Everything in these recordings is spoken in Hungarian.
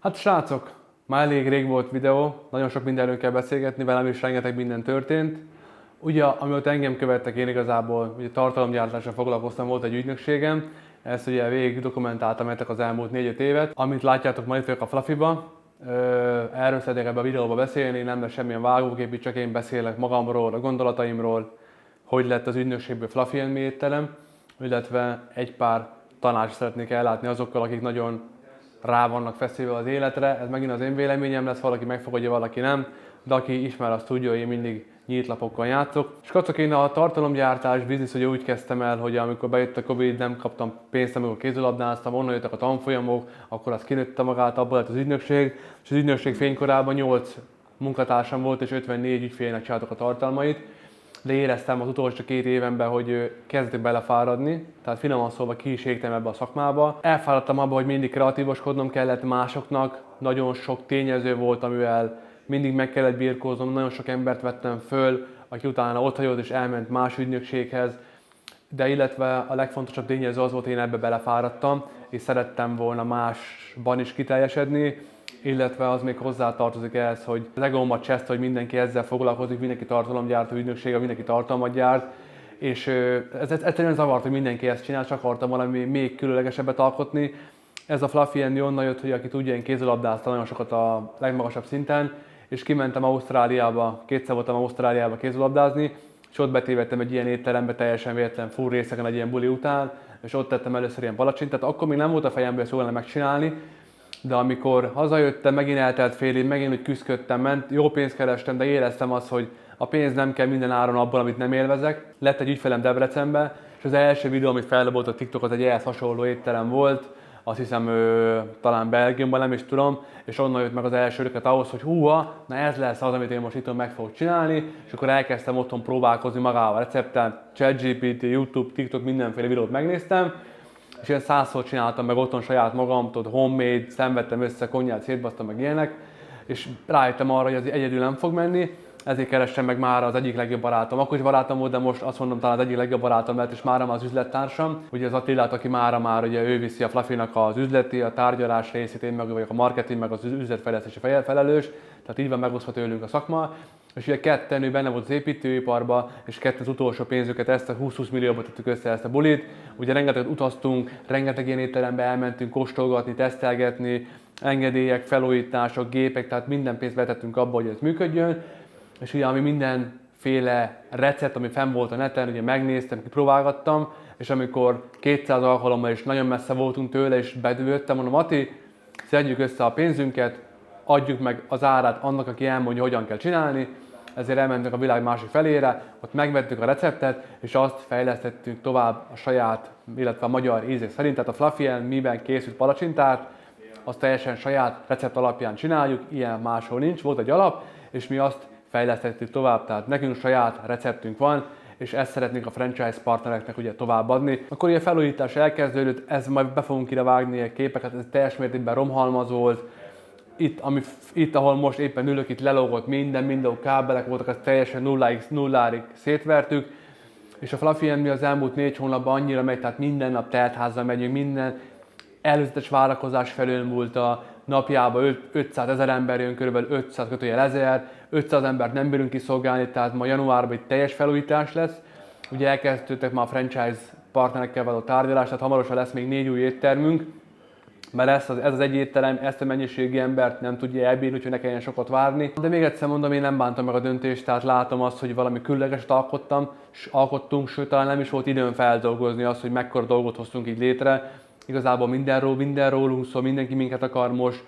Hát srácok, már elég rég volt videó, nagyon sok mindenről kell beszélgetni, velem is rengeteg minden történt. Ugye, amióta engem követtek, én igazából ugye tartalomgyártással foglalkoztam, volt egy ügynökségem, ezt ugye végig dokumentáltam nektek az elmúlt 4-5 évet. Amit látjátok, ma itt vagyok a Fluffyba, erről szeretnék ebben a videóban beszélni, nem lesz semmilyen vágókép, csak én beszélek magamról, a gondolataimról, hogy lett az ügynökségből Fluffy étterem, illetve egy pár tanácsot szeretnék ellátni azokkal, akik nagyon rá vannak feszülve az életre. Ez megint az én véleményem lesz, valaki megfogadja, valaki nem, de aki ismer, azt tudja, hogy én mindig nyílt lapokkal játszok. És kapcsolok, én a tartalomgyártás biznisz ugye úgy kezdtem el, hogy amikor bejött a Covid, nem kaptam pénzt, amikor kézilabdáztam, onnan jöttek a tanfolyamok, akkor az kinőtte magát, abból lett az ügynökség, és az ügynökség fénykorában 8 munkatársam volt, és 54 ügyfélnek csináltak a tartalmait. De éreztem az utolsó 2 évenben, hogy kezdek belefáradni, tehát finoman szólva ki is égtem ebbe a szakmába. Elfáradtam abba, hogy mindig kreatívoskodnom kellett másoknak, nagyon sok tényező volt, amivel mindig meg kellett birkóznom, nagyon sok embert vettem föl, aki utána otthagyott és elment más ügynökséghez, de illetve a legfontosabb tényező az volt, hogy én ebbe belefáradtam, és szerettem volna másban is kiteljesedni, illetve az még hozzátartozik ehhez, hogy az egómat cseszt, hogy mindenki ezzel foglalkozik, mindenki tartalomgyártó ügynöksége, mindenki tartalmat gyárt, és ez egyszerűen zavart, hogy mindenki ezt csinál, csak akartam valami még különlegesebbet alkotni. Ez a Fluffy Andy onnan jött, hogy aki tudja, én kézilabdáztam nagyon sokat a legmagasabb szinten, és kimentem Ausztráliába, 2-szer voltam Ausztráliába kézilabdázni, és ott betévedtem egy ilyen étterembe, teljesen véletlen full részeken egy ilyen buli után, és ott tettem először ilyen palacsintát. Akkor még nem volt a fejemben, hogy ezt jól lenne megcsinálni, de amikor hazajöttem, megint eltelt fél év, megint úgy küzdködtem, jó pénzt kerestem, de éreztem azt, hogy a pénz nem kell minden áron abból, amit nem élvezek. Lett egy ügyfelem Debrecenbe, és az első videó, amit feldobott a TikTok, az egy ehhez hasonló étterem volt, azt hiszem talán Belgiumban, nem is tudom, és onnan jött meg az első ötlet ahhoz, hogy húha, na ez lesz az, amit én most itt meg fogok csinálni, és akkor elkezdtem otthon próbálkozni magával a recepten, ChatGPT, YouTube, TikTok, mindenféle videót megnéztem, és ilyen 100-szor csináltam meg otthon saját magam, tudod, homemade, szenvedtem össze, konnyát szétbasztam meg ilyenek, és rájöttem arra, hogy ez egyedül nem fog menni, ezért kerestem meg már az egyik legjobb barátom. Akkor is barátom volt, de most azt mondom, talán az egyik legjobb barátom lett, és mára már az üzlettársam. Ugye az Attilát, aki mára már ugye ő viszi a Fluffynak az üzleti, a tárgyalás részét, én meg vagyok a marketing, meg az üzletfejlesztési felelős, tehát így van megosztva tőlünk a szakma. És ugye ketten, ő benne volt az építőiparba, és ketten az utolsó pénzüket, ezt a 20-20 millióba tettük össze ezt a bulit. Ugye rengeteget utaztunk, rengeteg ilyen étterembe elmentünk kóstolgatni, tesztelgetni, engedélyek, felújítások, gépek, tehát minden pénzt vetettünk abba, hogy ez működjön. És ugye ami mindenféle recept, ami fenn volt a neten, ugye megnéztem, kipróbálgattam, és amikor 200 alkalommal is nagyon messze voltunk tőle, és bedőltem, mondom, Ati, szedjük össze a pénzünket, adjuk meg az árát annak, aki elmondja, hogyan kell csinálni, ezért elmentünk a világ másik felére, ott megvettük a receptet, és azt fejlesztettünk tovább a saját, illetve a magyar ízek szerint, tehát a Fluffy Andy miben készült palacsintát, azt teljesen saját recept alapján csináljuk, ilyen máshol nincs, volt egy alap, és mi azt fejlesztettük tovább, tehát nekünk saját receptünk van, és ezt szeretnénk a franchise partnereknek ugye továbbadni. Akkor ugye a felújítás elkezdődött, ez majd be fogunk ide vágni a képeket, ez teljes mértékben romhalmaz volt. Itt, ahol most éppen ülök, itt lelógott minden kábelek voltak, ezt teljesen nullárig szétvertük. És a Fluffy Andy az elmúlt 4 hónapban annyira megy, tehát minden nap teltházzal megyünk, minden előzetes várakozás felülmúlt, a napjában 500 000 ember jön, kb. 500 kötőjel 1000, 500 embert nem bírunk kiszolgálni, tehát ma januárban egy teljes felújítás lesz. Ugye elkezdődtek már a franchise partnerekkel való tárgyalás, tehát hamarosan lesz még 4 új éttermünk, mert ez az egy étterem, ezt a mennyiségi embert nem tudja elbírni, úgyhogy ne kelljen sokat várni. De még egyszer mondom, én nem bántam meg a döntést, tehát látom azt, hogy valami különlegeset alkottunk, sőt talán nem is volt időm feldolgozni azt, hogy mekkora dolgot hoztunk így létre. Igazából minden rólunk szól, mindenki minket akar most,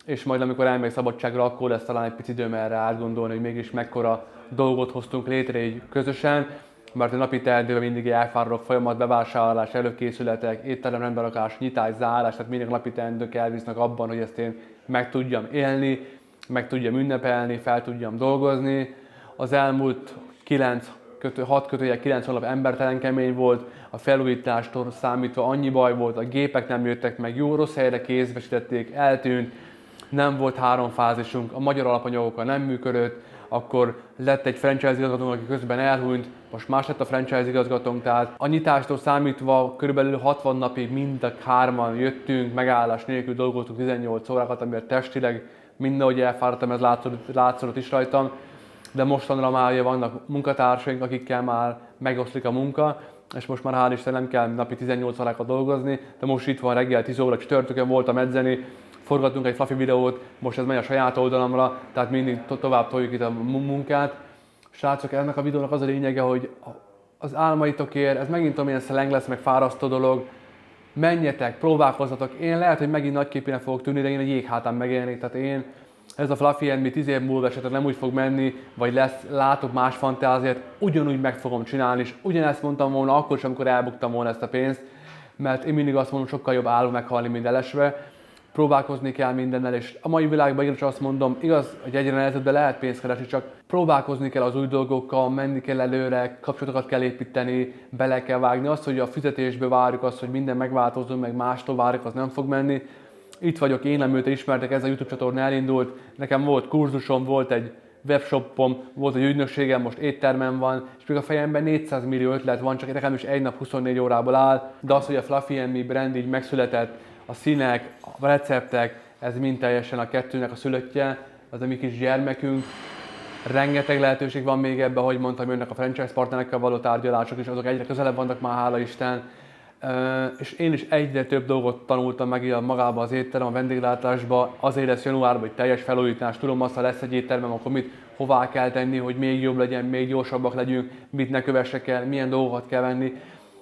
és majd amikor elmegy szabadságra, akkor lesz talán egy pici időm erre átgondolni, hogy mégis mekkora dolgot hoztunk létre így közösen, mert a napi teendőben mindig elfáradok, folyamat, bevásárlás, előkészületek, étterem rendberakás, nyitás, zárás, tehát mindig napi teendők elvisznek abban, hogy ezt én meg tudjam élni, meg tudjam ünnepelni, fel tudjam dolgozni. Az elmúlt 6-9 hónap embertelen kemény volt, a felújítástól számítva annyi baj volt, a gépek nem jöttek meg, jó rossz helyre kézbesítették, eltűnt, nem volt 3 fázisunk, a magyar alapanyagokkal nem működött, akkor lett egy franchise igazgatónk, aki közben elhunyt, most más lett a franchise igazgatónk, tehát a nyitástól számítva körülbelül 60 napig mind a 3-an jöttünk, megállás nélkül dolgoztunk 18 órákat, amiért testileg mindenhogy elfáradtam, ez látszott is rajtam, de mostanra már ugye vannak munkatársaink, akikkel már megoszlik a munka, és most már hál' Isten nem kell napi 18 órákat dolgozni, de most itt van reggel 10 óra, csütörtökön voltam edzeni, forgattunk egy Fluffy videót, most ez megy a saját oldalamra, tehát mindig tovább toljuk itt a munkát. Srácok, ennek a videónak az a lényege, hogy az álmaitokért, ez megint olyan slang lesz, meg fárasztó dolog, menjetek, próbálkozzatok. Én lehet, hogy megint nagyképűnek fogok tűnni, de én a jéghátán megélnék, tehát én ez a Fluffy and Me 10 év múlva esetleg nem úgy fog menni, vagy látok más fantáziát, ugyanúgy meg fogom csinálni, és ugyanezt mondtam volna akkor is, amikor elbuktam volna ezt a pénzt, mert én mindig azt mondom, sokkal jobb állva meghalni, mint elesve. Próbálkozni kell mindennel, és a mai világban én is azt mondom, igaz, hogy egyre nehezebben lehet pénzt keresni, csak próbálkozni kell az új dolgokkal, menni kell előre, kapcsolatokat kell építeni, bele kell vágni. Azt, hogy a fizetésből várjuk azt, hogy minden megváltozzon, meg mástól várjuk, az nem fog menni. Itt vagyok én, amióta ismertek, ez a YouTube csatorna elindult, nekem volt kurzusom, volt egy webshopom, volt egy ügynökségem, most éttermem van, és még a fejemben 400 millió ötlet van, csak nekem is egy nap 24 órából áll, de az, hogy a Fluffy and Me brand így megszületett, a színek, a receptek, ez mind teljesen a kettőnek a szülöttje, az a mi kis gyermekünk. Rengeteg lehetőség van még ebben, ahogy mondtam, jönnek a franchise partnerekkel való tárgyalások is, azok egyre közelebb vannak már, hála Isten. És én is egyre több dolgot tanultam meg magában az étterem, a vendéglátásban, azért lesz januárban egy teljes felújítás, tudom azt, ha lesz egy éttermem, akkor hová kell tenni, hogy még jobb legyen, még gyorsabbak legyünk, mit ne kövessek el, milyen dolgokat kell venni.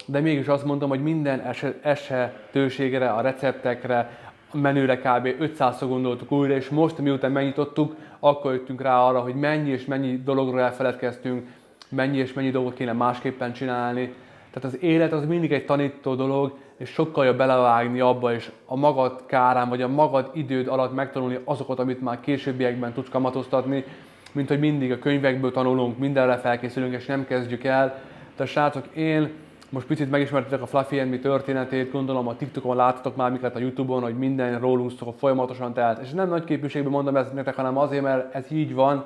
De mégis azt mondom, hogy minden esetőségre, a receptekre, a menüre kb. 500-szor gondoltuk újra, és most miután megnyitottuk, akkor jöttünk rá arra, hogy mennyi és mennyi dologról elfeledkeztünk, mennyi és mennyi dolgot kéne másképpen csinálni. Tehát az élet az mindig egy tanító dolog, és sokkal jobb belevágni abba, és a magad kárán, vagy a magad időd alatt megtanulni azokat, amit már későbbiekben tudsz kamatoztatni, mint hogy mindig a könyvekből tanulunk, mindenre felkészülünk, és nem kezdjük el. Tehát srácok, én most picit megismertetek a Fluffy and Me történetét, gondolom a TikTokon láttatok már minket, a YouTube-on, hogy minden rólunk szól folyamatosan, tehát, és nem nagy képviségben mondom ezt nektek, hanem azért, mert ez így van,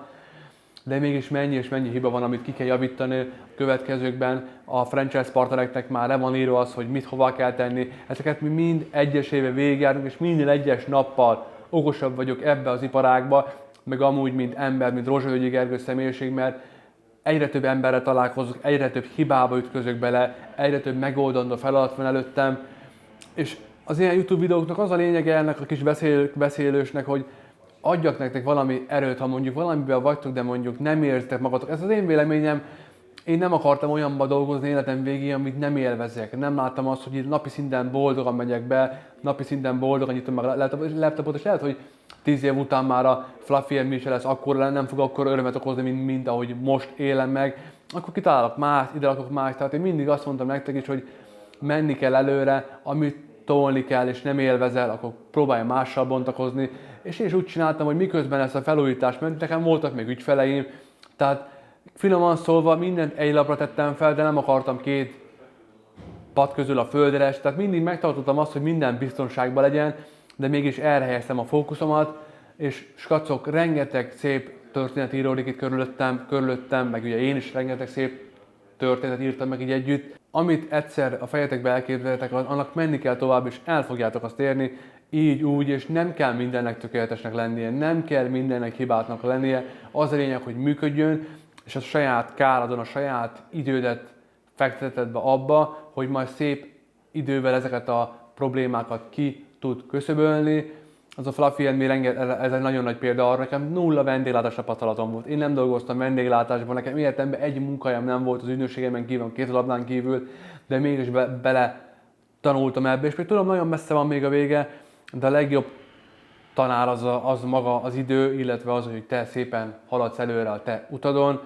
de mégis mennyi és mennyi hiba van, amit ki kell javítani a következőkben. A franchise partnereknek már le van írva az, hogy mit hova kell tenni. Ezeket mi mind egyesével végigjárunk, és minden egyes nappal okosabb vagyok ebbe az iparágba, meg amúgy, mint ember, mint Rozsavölgyi Gergő személyiség, mert egyre több emberrel találkozok, egyre több hibába ütközök bele, egyre több megoldandó feladat van előttem, és az ilyen YouTube videóknak az a lényege ennek a kis beszélősnek, hogy adjak nektek valami erőt, ha mondjuk valamiben vagytok, de mondjuk nem érzitek magatok. Ez az én véleményem, én nem akartam olyanba dolgozni életem végén, amit nem élvezek. Nem láttam azt, hogy napi szinten boldogan megyek be, napi szinten boldogan nyitom meg a laptopot, és lehet, hogy 10 év után már a Fluffy and Me se lesz akkor, nem fog akkor örömet okozni, mint ahogy most élem meg. Akkor kitalálok más, ide rakok más. Tehát én mindig azt mondtam nektek is, hogy menni kell előre, amit tolni kell és nem élvezel, akkor próbálj mással bontakozni. És én is úgy csináltam, hogy miközben ezt a felújítást ment, nekem voltak még ügyfeleim, tehát finoman szólva mindent egy lapra tettem fel, de nem akartam 2 pad közül a földre, tehát mindig megtartottam azt, hogy minden biztonságban legyen, de mégis erre helyeztem a fókuszomat, és skacok, rengeteg szép történet íródik itt körülöttem, meg ugye én is rengeteg szép történetet írtam meg így együtt. Amit egyszer a fejetekbe elképzeltek, annak menni kell tovább, és el fogjátok azt érni, így, úgy, és nem kell mindennek tökéletesnek lennie, nem kell mindennek hibátnak lennie, az a lényeg, hogy működjön, és a saját káradon, a saját idődet fekteted be abba, hogy majd szép idővel ezeket a problémákat ki tud küszöbölni. Az a Fluffy and Me, ez egy nagyon nagy példa arra, nekem 0 vendéglátás tapasztalatom volt. Én nem dolgoztam vendéglátásban, nekem életemben egy munkahelyem nem volt az ügynökségemen kívül, a kézilabdán kívül, de mégis bele tanultam ebbe, és még tudom, nagyon messze van még a vége, de a legjobb tanár az maga az idő, illetve az, hogy te szépen haladsz előre a te utadon.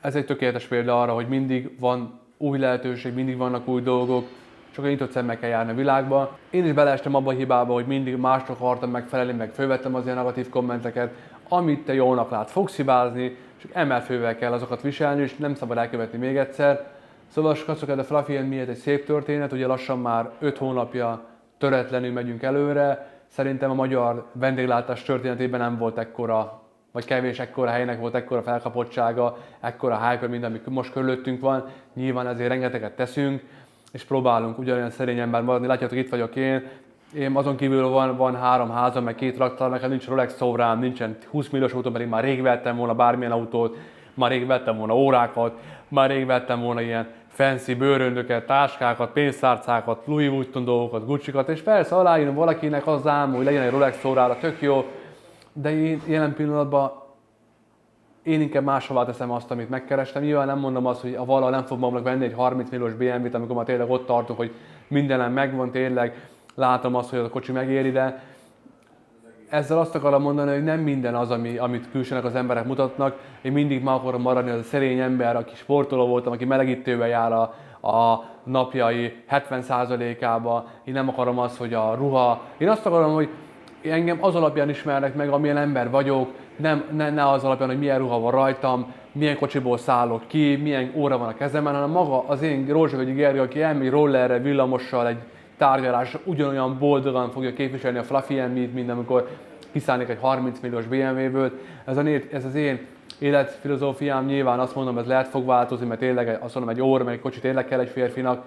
Ez egy tökéletes példa arra, hogy mindig van új lehetőség, mindig vannak új dolgok, csak nyitott szemmel kell járni a világba. Én is beleestem abba a hibába, hogy mindig másnak akartam megfelelni, meg fölvettem az ilyen negatív kommenteket, amit te jónak lát, fogsz hibázni, és emelfővel kell azokat viselni, és nem szabad elkövetni még egyszer. Szóval skacok, a Fluffy and Me egy szép történet, ugye lassan már 5 hónapja töretlenül megyünk előre, szerintem a magyar vendéglátás történetében nem volt ekkora, vagy kevés ekkora helynek volt ekkora felkapottsága, ekkora hype, mint ami most körülöttünk van. Nyilván ezért rengeteget teszünk, és próbálunk ugyanolyan szerény ember maradni. Látjátok, itt vagyok én azon kívül van 3 házam, meg 2 traktor, nekem nincs Rolex szobrám, nincsen 20 milliós autó, pedig már rég vettem volna bármilyen autót, már rég vettem volna órákat, már rég vettem volna ilyen fancy bőröndöket, táskákat, pénztárcákat, Louis Vuitton dolgokat, Gucci-kat, és persze aláírom valakinek az álma, hogy legyen egy Rolex órára, tök jó, de én jelen pillanatban én inkább máshová teszem azt, amit megkerestem. Nyilván nem mondom azt, hogy valahol nem fog magamnak venni egy 30 milliós BMW-t, amikor már tényleg ott tartok, hogy mindenem megvan, tényleg látom azt, hogy a kocsi megéri, de ezzel azt akarom mondani, hogy nem minden az, amit külsőnek az emberek mutatnak. Én mindig meg akarom maradni az a szerény ember, aki sportoló voltam, aki melegítőben jár a napjai 70%-ába. Én nem akarom azt, hogy a ruha... Én azt akarom, hogy engem az alapján ismernek meg, amilyen ember vagyok, ne az alapján, hogy milyen ruha van rajtam, milyen kocsiból szállok ki, milyen óra van a kezemben, hanem maga az én Rózsavölgyi Gergő, aki elmegy rollerre, villamossal, egy tárgyalásra, ugyanolyan boldogan fogja képviselni a Fluffy and Me-t, mint amikor kiszállnék egy 30 milliós BMW-ből. Ez az én életfilozófiám, nyilván azt mondom, ez lehet fog változni, mert tényleg azt mondom, egy óra, meg egy kocsi tényleg kell egy férfinak,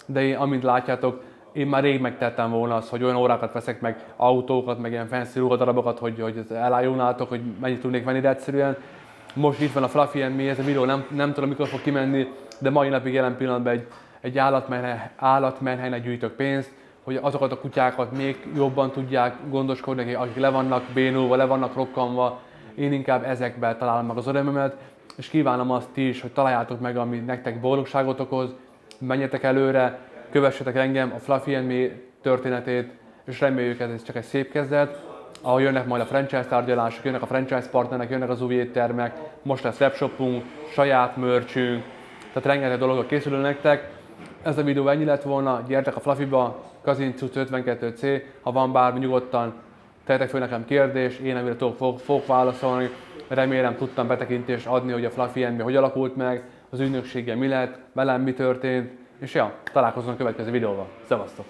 de én, amint látjátok, én már rég megtettem volna azt, hogy olyan órákat veszek meg, autókat, meg ilyen fancy ruhadarabokat, hogy elájulnátok, hogy mennyit tudnék venni, de egyszerűen most itt van a Fluffy and Me, ez a videó nem tudom mikor fog kimenni, de mai napig jelen pillanatban egy állatmenhelynek gyűjtök pénzt, hogy azokat a kutyákat még jobban tudják gondoskodni, akik le vannak bénulva, le vannak rokkanva. Én inkább ezekben találom meg az örömömet, és kívánom azt is, hogy találjátok meg, ami nektek boldogságot okoz, menjetek előre, kövessetek engem, a Fluffy and Me történetét, és reméljük ez csak egy szép kezdet. Ahogy jönnek majd a franchise tárgyalások, jönnek a franchise partnerek, jönnek az új éttermek, most lesz webshopunk, saját merchünk, tehát rengeteg dolog készül nektek. Ez a videó ennyi lett volna, gyertek a Fluffyba, Kazincuc 52C, ha van bármi, nyugodtan tegyetek föl nekem kérdést, én amire fogok válaszolni. Remélem tudtam betekintést adni, hogy a Fluffy and Me hogy alakult meg, az ügynökséggel mi lett, velem mi történt, és ja, találkozunk a következő videóval. Szevasztok!